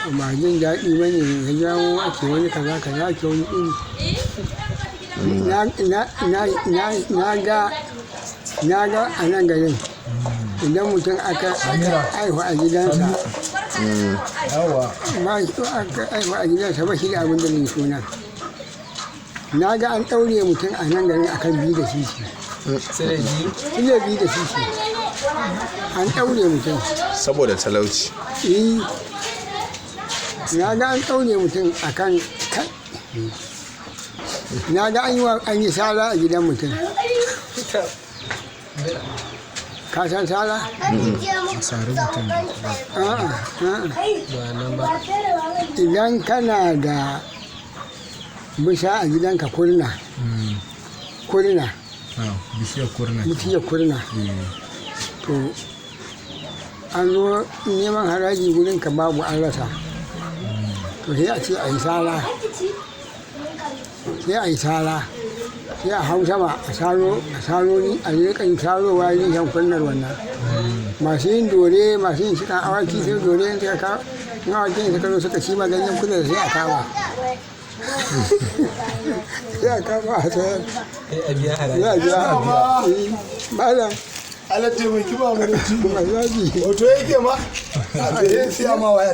ba jin daɗi ba ne ya jawo ake wani kaza kaza ake wani iri na ga a nan garin idan mutum aka haihu a gidansa ba shi da abin da mai suna na ga an ɗaure mutum a nan garin akan bi da sisi bi da sisi an ɗaure mutum saboda talauci. na ga an ɗaure mutum akan na ga an yi sala a gidan mutum. Ka san sala? Idan kana da bisa a gidanka kurna bishiyar kurna to an zo neman haraji gurinka babu an rasa to sai a ce a yi sala sai a hau sama a sarori a rikin sarowa rishen kunnar wannan masu yin dore masu yin shikan awaki sai dore yin suka kawo in awakin suka zo suka ci ganyen kudu sai a kama sai a kama a sayar a biya malam Allah taimaki ba mu da ci wato yake ma a siya ma waya